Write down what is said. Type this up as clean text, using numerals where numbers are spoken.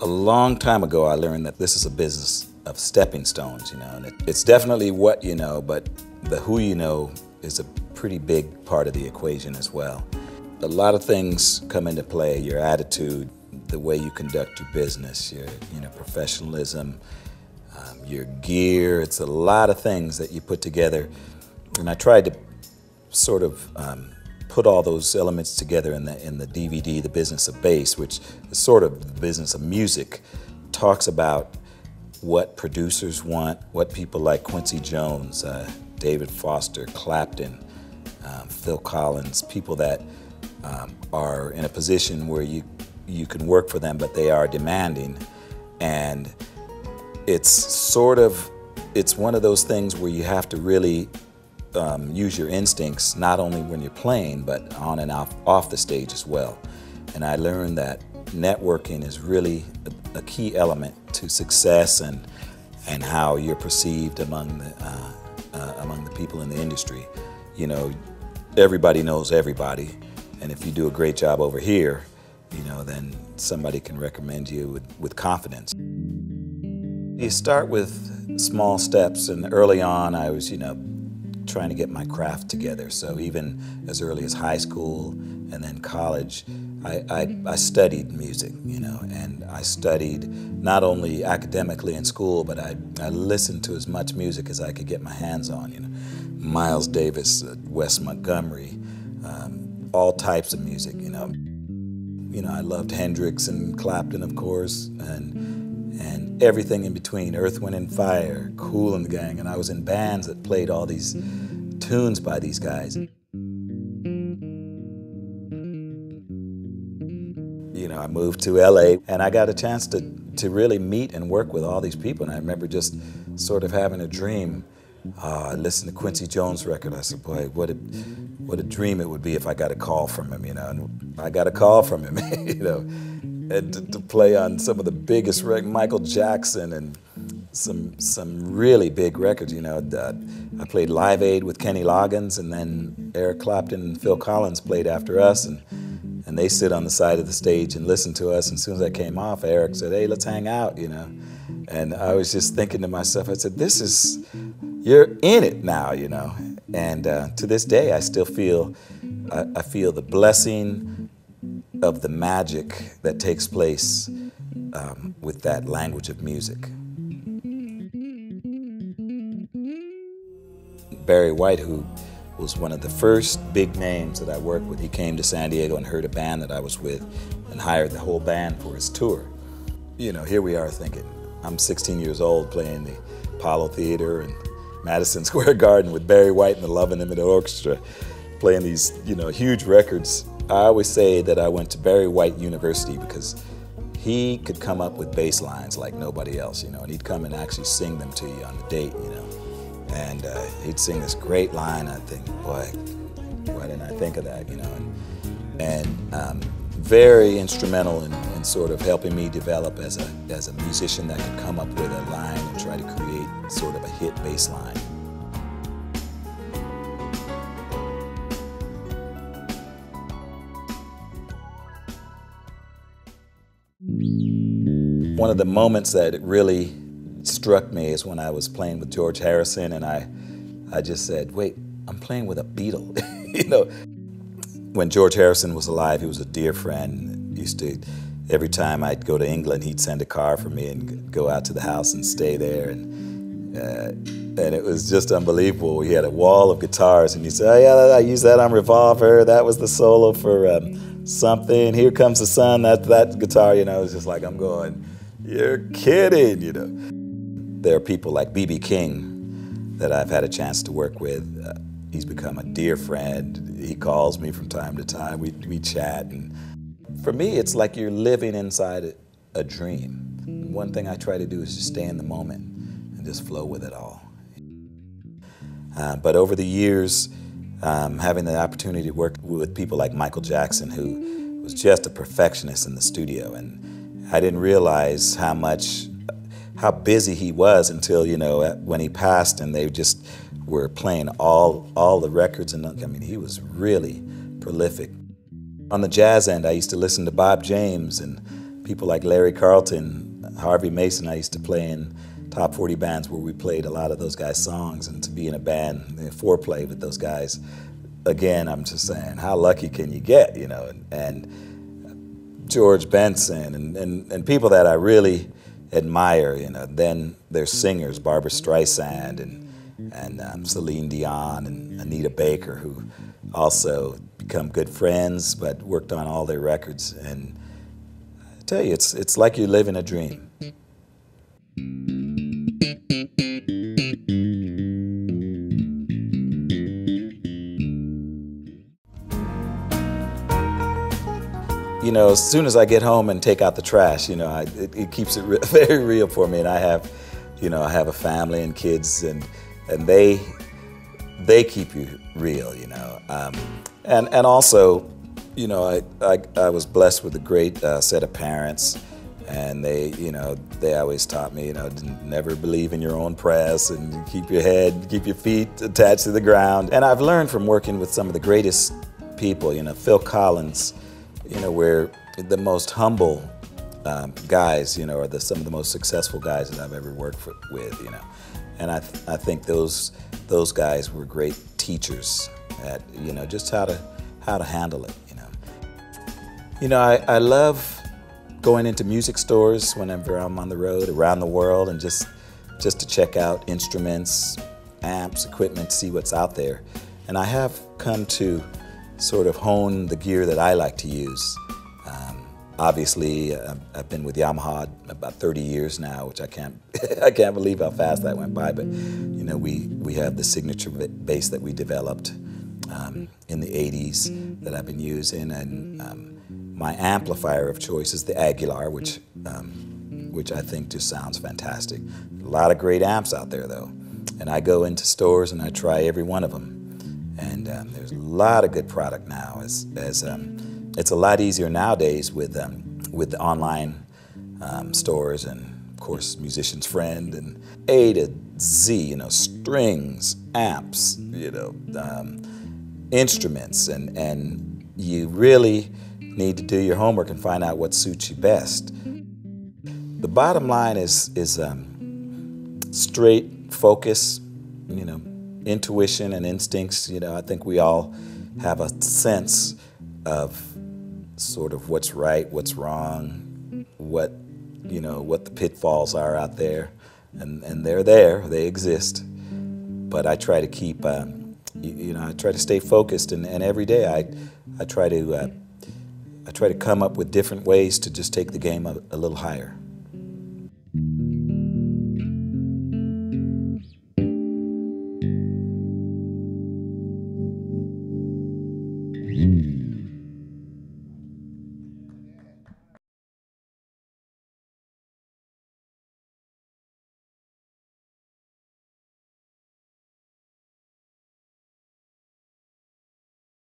A long time ago, I learned that this is a business of stepping stones, and it's definitely what you know, but the who you know is a pretty big part of the equation as well. A lot of things come into play: your attitude, the way you conduct your business, your professionalism, your gear. It's a lot of things that you put together, and I tried to sort of put all those elements together in the DVD, The Business of Bass, which is sort of the business of music. Talks about what producers want, what people like Quincy Jones, David Foster, Clapton, Phil Collins, people that are in a position where you can work for them, but they are demanding. And it's one of those things where you have to really use your instincts, not only when you're playing, but on and off the stage as well. And I learned that networking is really a key element to success and how you're perceived among the people in the industry. Everybody knows everybody, and if you do a great job over here, then somebody can recommend you with confidence. You start with small steps, and early on I was, trying to get my craft together. So even as early as high school and then college, I studied music, and I studied not only academically in school, but I listened to as much music as I could get my hands on, Miles Davis, Wes Montgomery, all types of music, I loved Hendrix and Clapton, of course, and everything in between, Earth, Wind and Fire, Kool and the Gang, and I was in bands that played all these tunes by these guys. I moved to LA, and I got a chance to really meet and work with all these people, and I remember just sort of having a dream. I listened to Quincy Jones' record. I said, boy, what a dream it would be if I got a call from him, and I got a call from him, and to play on some of the biggest records, Michael Jackson, and some really big records. I played Live Aid with Kenny Loggins, and then Eric Clapton and Phil Collins played after us, and they sit on the side of the stage and listen to us. And as soon as I came off, Eric said, "Hey, let's hang out," And I was just thinking to myself, I said, you're in it now, And to this day, I still feel, I feel the blessing of the magic that takes place with that language of music. Barry White, who was one of the first big names that I worked with, he came to San Diego and heard a band that I was with and hired the whole band for his tour. Here we are thinking, I'm 16 years old playing the Apollo Theater and Madison Square Garden with Barry White and the Love and Intimate Orchestra, playing these, huge records. I always say that I went to Barry White University because he could come up with bass lines like nobody else, and he'd come and actually sing them to you on the date, and he'd sing this great line. I think, boy, why didn't I think of that, and very instrumental in sort of helping me develop as a musician that could come up with a line and try to create sort of a hit bass line. One of the moments that it really struck me is when I was playing with George Harrison, and I just said, wait, I'm playing with a Beatle. When George Harrison was alive, he was a dear friend. Every time I'd go to England, he'd send a car for me and go out to the house and stay there. And it was just unbelievable. He had a wall of guitars, and he said, "Oh yeah, I used that on Revolver. That was the solo for something. Here Comes the Sun." That guitar, it was just like, I'm going, you're kidding, There are people like B.B. King that I've had a chance to work with. He's become a dear friend. He calls me from time to time. We chat, and for me, it's like you're living inside a dream. One thing I try to do is just stay in the moment and just flow with it all. But over the years, having the opportunity to work with people like Michael Jackson, who was just a perfectionist in the studio, and I didn't realize how busy he was until, when he passed, and they just were playing all the records, and I mean, he was really prolific. On the jazz end, I used to listen to Bob James and people like Larry Carlton, Harvey Mason. I used to play in top 40 bands where we played a lot of those guys' songs, and to be in a band, foreplay with those guys, again, I'm just saying, how lucky can you get, you know? And George Benson and people that I really admire, you know. Then there's singers, Barbra Streisand and Celine Dion and Anita Baker, who also become good friends, but worked on all their records. And I tell you, it's like you're living a dream. You know, as soon as I get home and take out the trash, you know, it keeps it very real for me. And I have, you know, I have a family and kids, and they keep you real, you know. And also, you know, I was blessed with a great set of parents, and they always taught me, you know, never believe in your own press, and keep your feet attached to the ground. And I've learned from working with some of the greatest people, you know, Phil Collins, you know, where the most humble guys, you know, are some of the most successful guys that I've ever worked with, you know. And I think those guys were great teachers at, you know, just how to handle it, you know. You know, I love going into music stores whenever I'm on the road around the world, and just to check out instruments, amps, equipment, see what's out there. And I have come to sort of hone the gear that I like to use. Obviously, I've been with Yamaha about 30 years now, which I can't believe how fast that went by. But you know, we have the signature bass that we developed in the 80s that I've been using, and my amplifier of choice is the Aguilar, which I think just sounds fantastic. A lot of great amps out there, though, and I go into stores and I try every one of them. And there's a lot of good product now. It's a lot easier nowadays with the online stores, and of course Musician's Friend, and A to Z, you know, strings, amps, you know, instruments, and you really need to do your homework and find out what suits you best. The bottom line is straight focus, you know, intuition and instincts. You know, I think we all have a sense of sort of what's right, what's wrong, what the pitfalls are out there, and they're there, they exist. But I try to keep, you know, I try to stay focused, and every day I try to come up with different ways to just take the game a little higher. Mm.